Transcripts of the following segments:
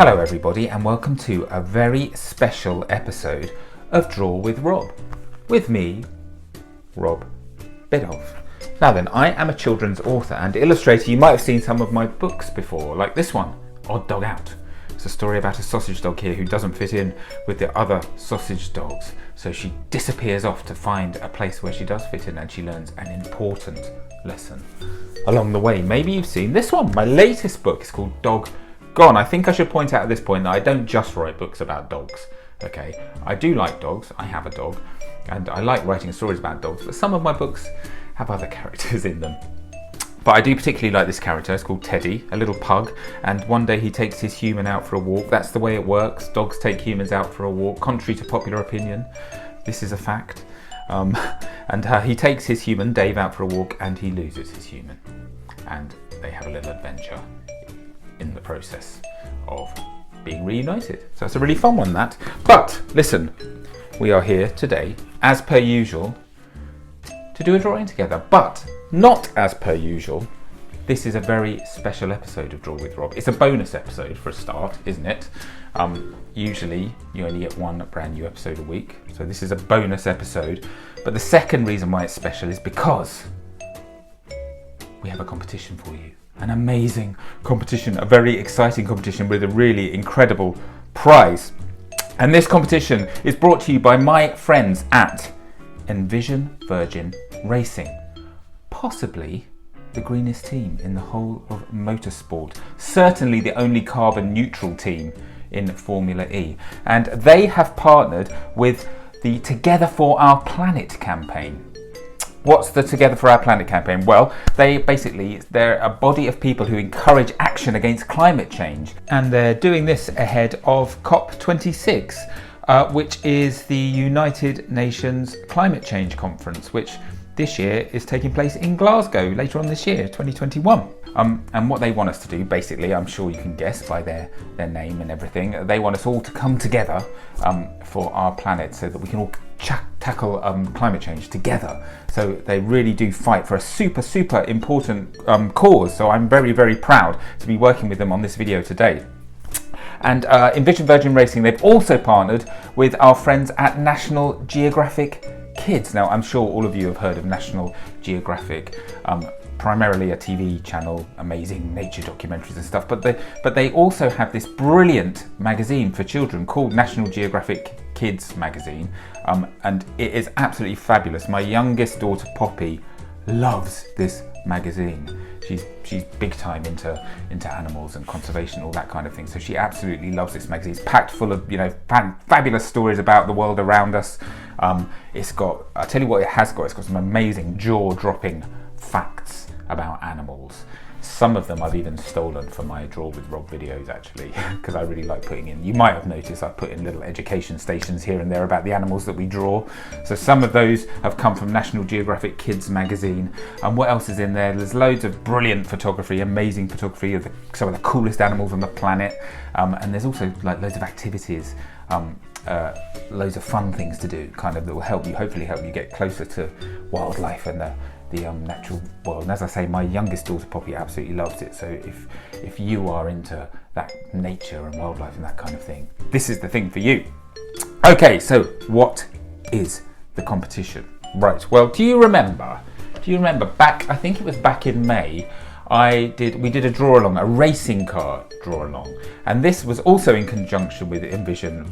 Hello everybody and welcome to a very special episode of Draw with Rob. With me, Rob Biddulph. Now then, I am a children's author and illustrator. You might have seen some of my books before, like this one, Odd Dog Out. It's a story about a sausage dog here who doesn't fit in with the other sausage dogs. So she disappears off to find a place where she does fit in and she learns an important lesson along the way. Maybe you've seen this one. My latest book is called Dog Gone. I think I should point out at this point that I don't just write books about dogs. Okay, I do like dogs, I have a dog, and I like writing stories about dogs, but some of my books have other characters in them. But I do particularly like this character. It's called Teddy, a little pug, and one day he takes his human out for a walk. That's the way it works. Dogs take humans out for a walk, contrary to popular opinion. This is a fact. He takes his human, Dave, out for a walk, and he loses his human. And they have a little adventure in the process of being reunited. So it's a really fun one, that. But listen, we are here today, as per usual, to do a drawing together. But not as per usual. This is a very special episode of Draw with Rob. It's a bonus episode for a start, isn't it? Usually you only get one brand new episode a week. So this is a bonus episode. But the second reason why it's special is because we have a competition for you. An amazing competition, a very exciting competition with a really incredible prize. And this competition is brought to you by my friends at Envision Racing. Possibly the greenest team in the whole of motorsport. Certainly the only carbon neutral team in Formula E. And they have partnered with the Together for Our Planet campaign. What's the Together for Our Planet campaign? Well, they're a body of people who encourage action against climate change. And they're doing this ahead of COP26, which is the United Nations Climate Change Conference, which this year is taking place in Glasgow later on this year, 2021. And what they want us to do, basically, I'm sure you can guess by their name and everything, they want us all to come together for our planet so that we can all tackle climate change together. So they really do fight for a super important cause. So I'm very, very proud to be working with them on this video today. And Envision Racing, they've also partnered with our friends at National Geographic Kids. Now, I'm sure all of you have heard of National Geographic, primarily a TV channel, amazing nature documentaries and stuff, but they also have this brilliant magazine for children called National Geographic Kids magazine, and it is absolutely fabulous. My youngest daughter Poppy loves this magazine. She's big time into animals and conservation, all that kind of thing. So she absolutely loves this magazine. It's packed full of fabulous stories about the world around us. It's got, I'll tell you what it has got. It's got some amazing jaw-dropping facts about animals. Some of them I've even stolen from my Draw with Rob videos, actually, because I really like putting in, you might have noticed I put in little education stations here and there about the animals that we draw. So some of those have come from National Geographic Kids magazine. And what else is in there? There's loads of brilliant photography, amazing photography of some of the coolest animals on the planet. And there's also like loads of activities, loads of fun things to do, kind of, that will hopefully help you get closer to wildlife and the natural world. And as I say, my youngest daughter Poppy absolutely loves it. So if you are into that nature and wildlife and that kind of thing, this is the thing for you. Okay, so what is the competition? Right, well, do you remember back, I think it was back in May, we did a draw along, a racing car draw along, and this was also in conjunction with Envision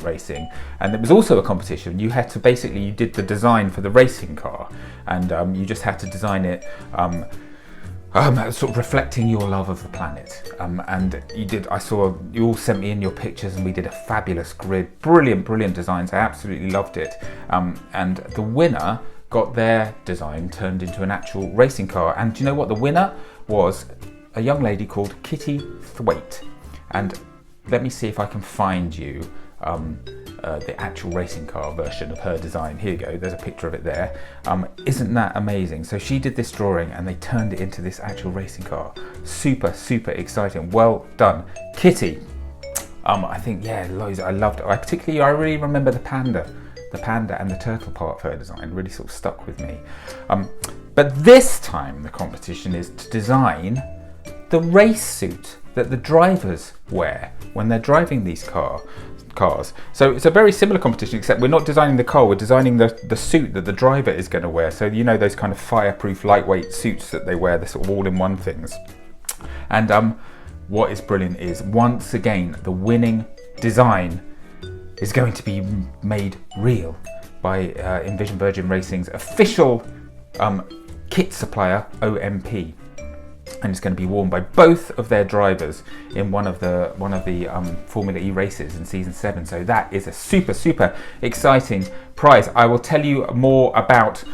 Racing, and it was also a competition. You did the design for the racing car, and you just had to design it sort of reflecting your love of the planet. And you all sent me in your pictures, and we did a fabulous grid, brilliant designs. I absolutely loved it. And the winner got their design turned into an actual racing car. And do you know what? The winner was a young lady called Kitty Thwaite. And let me see if I can find you the actual racing car version of her design. Here you go, there's a picture of it there. Isn't that amazing? So she did this drawing and they turned it into this actual racing car. Super exciting. Well done, Kitty. I think, yeah, loads. I loved it. I really remember the panda and the turtle part of her design really sort of stuck with me. But this time the competition is to design the race suit that the drivers wear when they're driving these cars. So it's a very similar competition, except we're not designing the car, we're designing the suit that the driver is going to wear. So you know those kind of fireproof, lightweight suits that they wear, the sort of all-in-one things. And what is brilliant is, once again, the winning design is going to be made real by Envision Virgin Racing's official kit supplier, OMP. And it's going to be worn by both of their drivers in one of the Formula E races in season 7. So that is a super exciting prize. I will tell you more about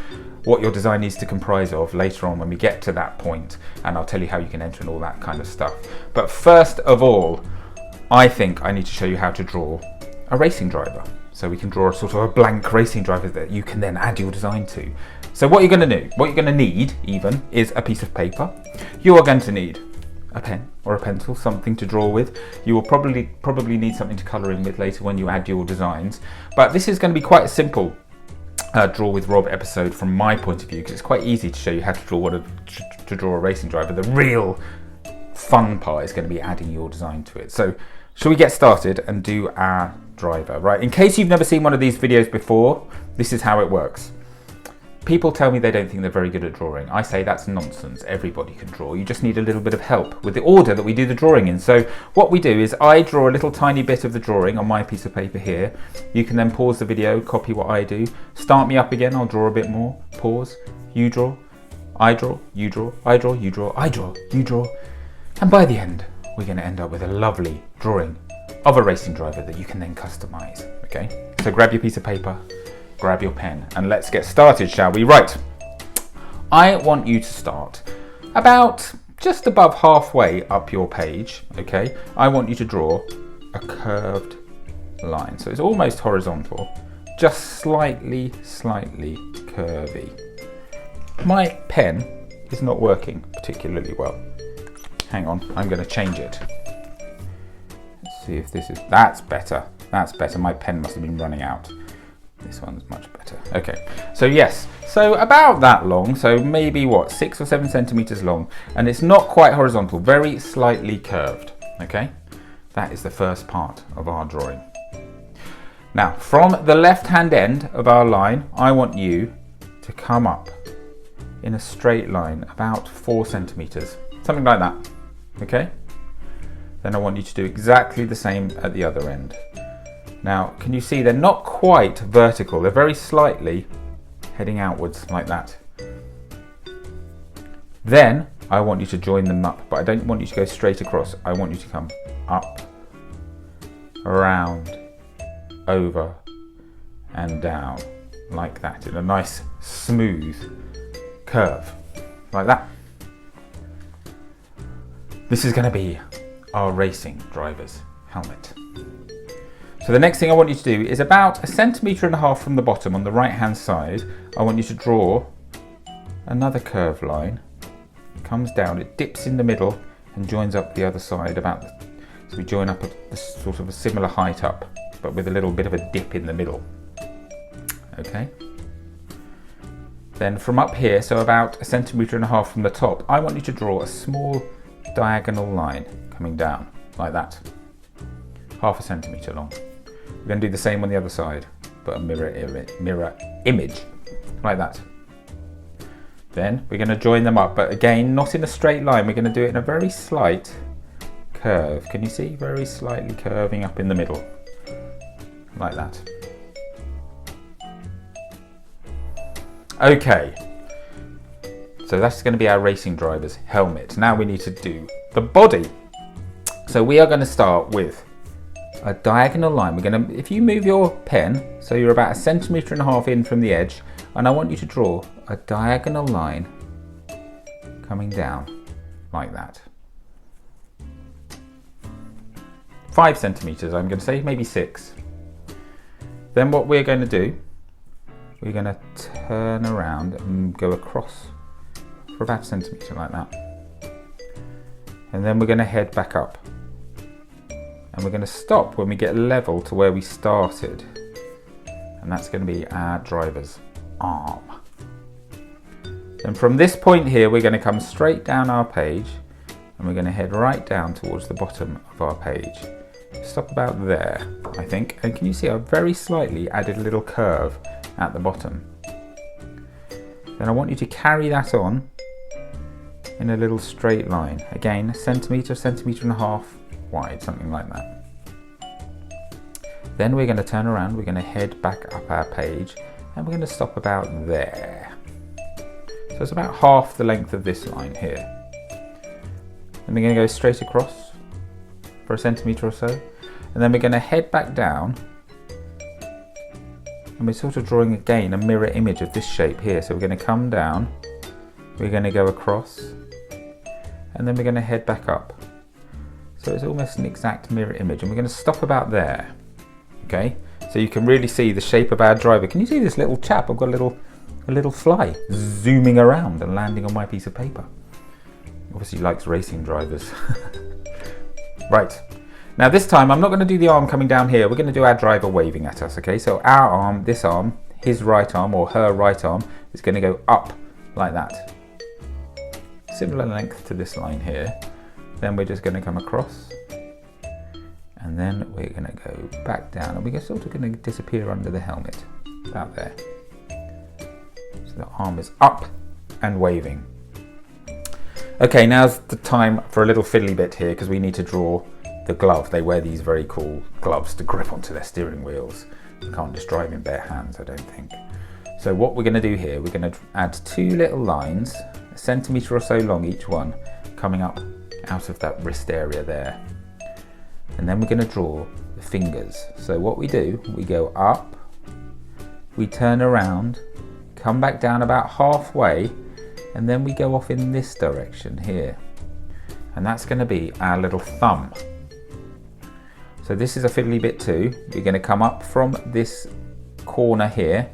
what your design needs to comprise of later on when we get to that point, and I'll tell you how you can enter and all that kind of stuff. But first of all, I think I need to show you how to draw a racing driver. So we can draw a sort of a blank racing driver that you can then add your design to. So what you're going to do, what you're going to need even, is a piece of paper. You are going to need a pen or a pencil, something to draw with. You will probably need something to colour in with later when you add your designs. But this is going to be quite a simple Draw with Rob episode from my point of view, because it's quite easy to show you how to draw a racing driver. The real fun part is going to be adding your design to it. So shall we get started and do our driver? Right, in case you've never seen one of these videos before, this is how it works. People tell me they don't think they're very good at drawing. I say that's nonsense. Everybody can draw. You just need a little bit of help with the order that we do the drawing in. So what we do is I draw a little tiny bit of the drawing on my piece of paper here. You can then pause the video, copy what I do, start me up again, I'll draw a bit more, pause, you draw, I draw, you draw, I draw, you draw, I draw, you draw. And by the end, we're going to end up with a lovely drawing of a racing driver that you can then customize. Okay, so grab your piece of paper, grab your pen, and let's get started, shall we? Right, I want you to start about just above halfway up your page. Okay, I want you to draw a curved line, so it's almost horizontal, just slightly curvy. My pen is not working particularly well. Hang on, I'm going to change it. Let's see if that's better. That's better. My pen must have been running out. This one's much better. Okay, so yes, so about that long, so maybe what, 6 or 7 centimeters long, and it's not quite horizontal, very slightly curved. Okay, that is the first part of our drawing. Now, from the left-hand end of our line, I want you to come up in a straight line about 4 centimeters, something like that. Okay, then I want you to do exactly the same at the other end. Now, can you see they're not quite vertical, they're very slightly heading outwards like that. Then I want you to join them up, but I don't want you to go straight across. I want you to come up, around, over and down like that in a nice smooth curve like that. This is going to be our racing driver's helmet. So the next thing I want you to do is about 1.5 centimeters from the bottom on the right hand side. I want you to draw another curved line. It comes down, it dips in the middle and joins up the other side so we join up at sort of a similar height up, but with a little bit of a dip in the middle. Okay. Then from up here, so about 1.5 centimeters from the top, I want you to draw a small diagonal line coming down like that, 0.5 centimeter long. We're going to do the same on the other side, but a mirror image like that. Then we're going to join them up, but again, not in a straight line. We're going to do it in a very slight curve. Can you see? Very slightly curving up in the middle, like that. Okay, so that's going to be our racing driver's helmet. Now we need to do the body. So we are going to start with a diagonal line. We're going to, if you move your pen, so you're about 1.5 centimeters in from the edge, and I want you to draw a diagonal line coming down like that. 5 centimeters, I'm going to say, maybe 6. Then what we're going to do, we're going to turn around and go across for about 1 centimeter like that. And then we're going to head back up. And we're going to stop when we get level to where we started. And that's going to be our driver's arm. And from this point here, we're going to come straight down our page and we're going to head right down towards the bottom of our page. Stop about there, I think, and can you see I've very slightly added a little curve at the bottom. Then I want you to carry that on in a little straight line, again a centimetre and a half wide, something like that. Then we're going to turn around, we're going to head back up our page, and we're going to stop about there. So it's about half the length of this line here. Then we're going to go straight across for a centimetre or so, and then we're going to head back down, and we're sort of drawing again a mirror image of this shape here. So we're going to come down, we're going to go across, and then we're going to head back up. So it's almost an exact mirror image, and we're going to stop about there. Okay, so you can really see the shape of our driver. Can you see this little chap? I've got a little fly zooming around and landing on my piece of paper. Obviously likes racing drivers. Right, now this time I'm not going to do the arm coming down here. We're going to do our driver waving at us. Okay, so our arm, this arm, his right arm or her right arm is going to go up like that. Similar length to this line here. Then we're just going to come across, and then we're going to go back down, and we're sort of going to disappear under the helmet, about there. So the arm is up and waving. Okay, now's the time for a little fiddly bit here, because we need to draw the glove. They wear these very cool gloves to grip onto their steering wheels. You can't just drive in bare hands, I don't think. So what we're going to do here, we're going to add two little lines, a centimetre or so long each one, coming up out of that wrist area there. And then we're going to draw the fingers. So what we do, we go up, we turn around, come back down about halfway, and then we go off in this direction here. And that's going to be our little thumb. So this is a fiddly bit too. We're going to come up from this corner here,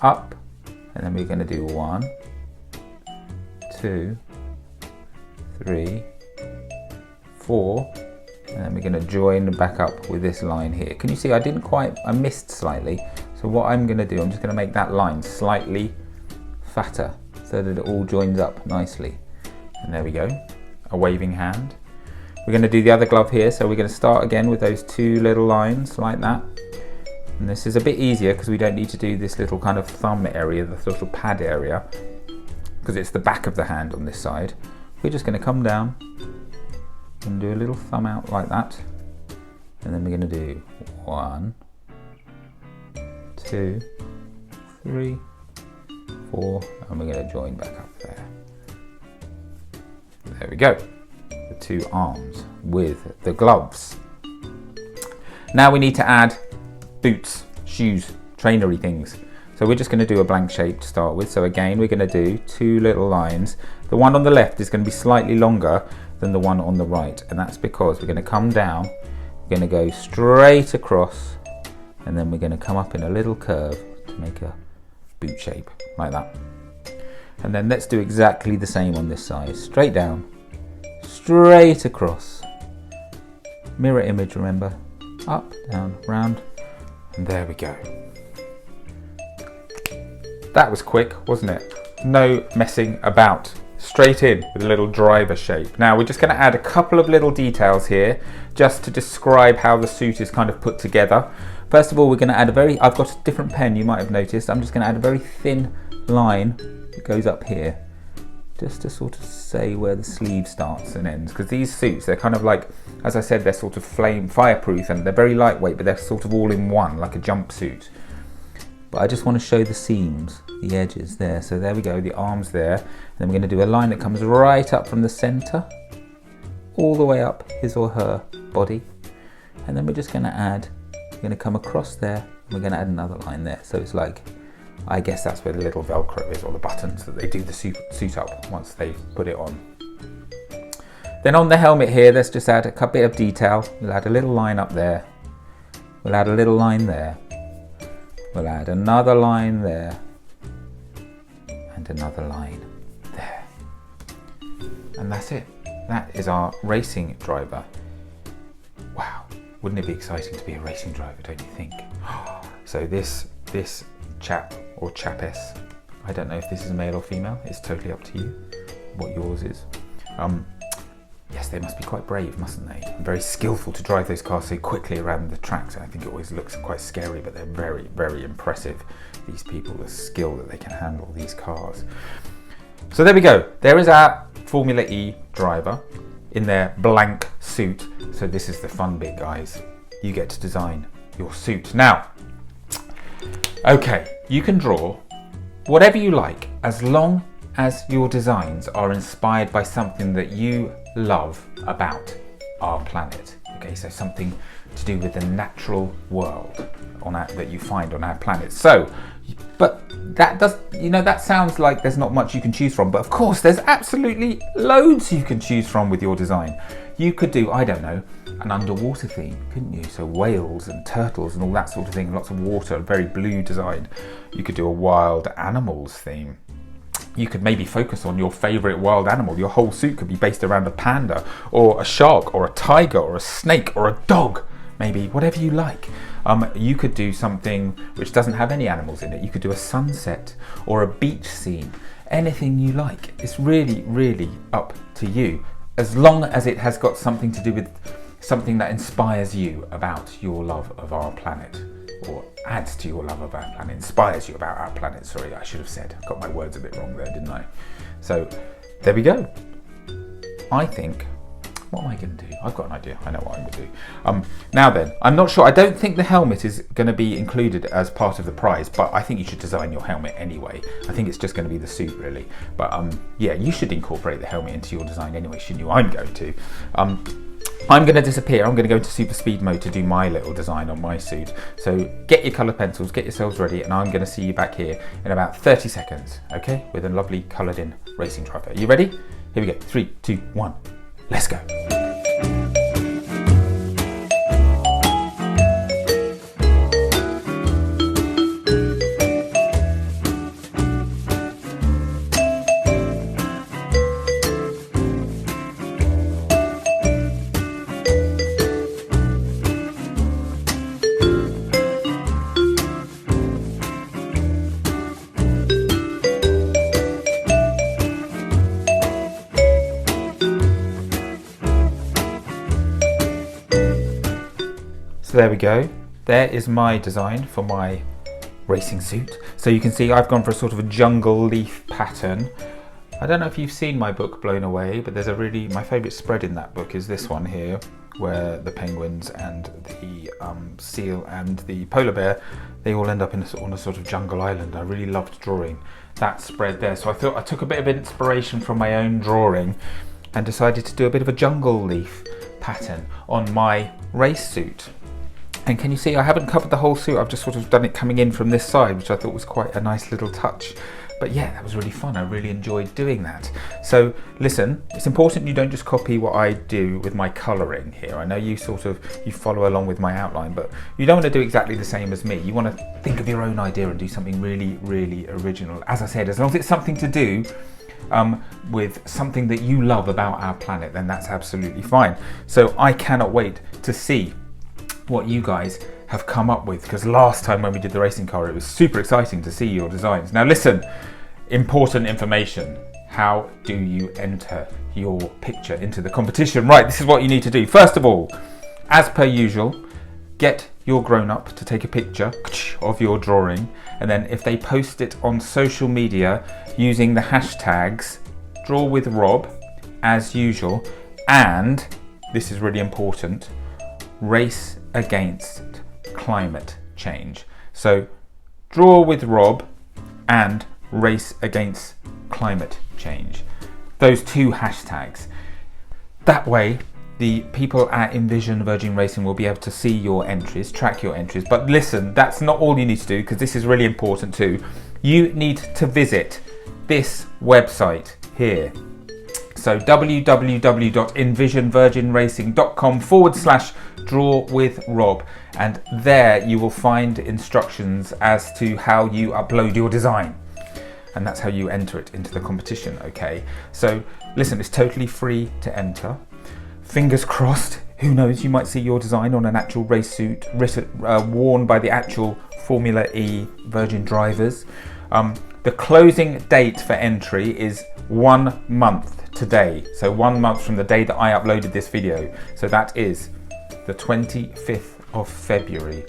up, and then we're going to do 1, 2, 3, 4, and then we're going to join back up with this line here. Can you see I missed slightly. So what I'm going to do, I'm just going to make that line slightly fatter so that it all joins up nicely. And there we go, a waving hand. We're going to do the other glove here, so we're going to start again with those two little lines like that. And this is a bit easier because we don't need to do this little kind of thumb area, the sort of pad area, because it's the back of the hand on this side. We're just going to come down and do a little thumb out like that, and then we're going to do 1, 2, 3, 4, and we're going to join back up there. There we go, the two arms with the gloves. Now we need to add boots, shoes, trainery things. So we're just going to do a blank shape to start with. So again, we're going to do two little lines. The one on the left is going to be slightly longer than the one on the right, and that's because we're going to come down, we're going to go straight across, and then we're going to come up in a little curve to make a boot shape like that. And then let's do exactly the same on this side. Straight down, straight across, mirror image, remember, up, down, round, and there we go. That was quick, wasn't it? No messing about. Straight in with a little driver shape. Now we're just going to add a couple of little details here just to describe how the suit is kind of put together. First of all, we're going to add I've got a different pen, you might have noticed. I'm just going to add a very thin line that goes up here, just to sort of say where the sleeve starts and ends, because these suits, they're kind of like, as I said, they're sort of fireproof, and they're very lightweight, but they're sort of all in one, like a jumpsuit. But I just want to show the seams, the edges there. So there we go, the arms there. And then we're going to do a line that comes right up from the center, all the way up his or her body. And then we're just going to we're going to come across there, and we're going to add another line there. So it's like, I guess that's where the little Velcro is, or the buttons that they do the suit up once they've put it on. Then on the helmet here, let's just add a bit of detail. We'll add a little line up there. We'll add a little line there. We'll add another line there, and another line there. And that's it. That is our racing driver. Wow, wouldn't it be exciting to be a racing driver, don't you think? So this chap or chapess, I don't know if this is male or female, it's totally up to you what yours is. Yes, guess they must be quite brave, mustn't they? And very skillful to drive those cars so quickly around the tracks. I think it always looks quite scary, but they're very, very impressive, these people, the skill that they can handle these cars. So there we go. There is our Formula E driver in their blank suit. So this is the fun bit, guys. You get to design your suit. Now, okay, you can draw whatever you like as long as your designs are inspired by something that you love about our planet. Okay, so something to do with the natural world that you find on our planet. So, but that does, that sounds like there's not much you can choose from, but of course there's absolutely loads you can choose from with your design. You could do, I don't know, an underwater theme, couldn't you? So whales and turtles and all that sort of thing, lots of water, very blue design. You could do a wild animals theme. You could maybe focus on your favourite wild animal. Your whole suit could be based around a panda or a shark or a tiger or a snake or a dog, maybe, whatever you like. You could do something which doesn't have any animals in it. You could do a sunset or a beach scene, anything you like. It's really, really up to you, as long as it has got something to do with something that inspires you about your love of our planet, or adds to your love of our planet, inspires you about our planet. Sorry, I should have said. I got my words a bit wrong there, didn't I? So there we go. I think, what am I going to do? I've got an idea. I know what I'm going to do. Now then, I'm not sure. I don't think the helmet is going to be included as part of the prize, but I think you should design your helmet anyway. I think it's just going to be the suit, really. But yeah, you should incorporate the helmet into your design anyway, shouldn't you? I'm going to. I'm going to disappear. I'm going to go into super speed mode to do my little design on my suit. So get your colour pencils, get yourselves ready, and I'm going to see you back here in about 30 seconds, okay? With a lovely coloured in racing driver. Are you ready? Here we go. 3, 2, 1. Let's go. So there we go. There is my design for my racing suit. So you can see I've gone for a sort of a jungle leaf pattern. I don't know if you've seen my book Blown Away, but there's my favourite spread in that book is this one here, where the penguins and the seal and the polar bear, they all end up on a sort of jungle island. I really loved drawing that spread there. So I thought I took a bit of inspiration from my own drawing and decided to do a bit of a jungle leaf pattern on my race suit. And can you see I haven't covered the whole suit, I've just sort of done it coming in from this side, which I thought was quite a nice little touch. But yeah, that was really fun. I really enjoyed doing that. So listen, it's important you don't just copy what I do with my colouring here. I know you follow along with my outline, but you don't want to do exactly the same as me. You want to think of your own idea and do something really, really original. As I said, as long as it's something to do with something that you love about our planet, then that's absolutely fine. So I cannot wait to see what you guys have come up with, because last time when we did the racing car, it was super exciting to see your designs. Now listen, important information. How do you enter your picture into the competition? Right, this is what you need to do. First of all, as per usual, get your grown-up to take a picture of your drawing, and then if they post it on social media using the hashtags #DrawWithRob, as usual, and this is really important, race against climate change. So Draw with Rob and race against climate change. Those two hashtags. That way the people at Envision Virgin Racing will be able to see your entries, track your entries. But listen, that's not all you need to do, because this is really important too. You need to visit this website here. So www.envisionvirginracing.com/drawwithrob, and there you will find instructions as to how you upload your design, and that's how you enter it into the competition. Okay, so listen, it's totally free to enter. Fingers crossed, who knows, you might see your design on an actual race suit worn by the actual Formula E Virgin drivers. The closing date for entry is 1 month today. So 1 month from the day that I uploaded this video. So that is the 25th of February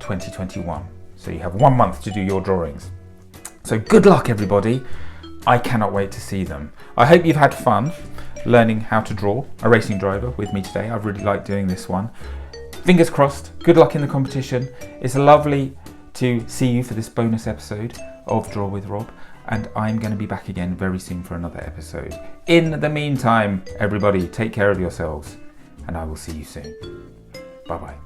2021. So you have 1 month to do your drawings. So good luck everybody. I cannot wait to see them. I hope you've had fun learning how to draw a racing driver with me today. I've really liked doing this one. Fingers crossed, good luck in the competition. It's lovely to see you for this bonus episode of Draw with Rob, and I'm going to be back again very soon for another episode. In the meantime, everybody, take care of yourselves, and I will see you soon. Bye bye.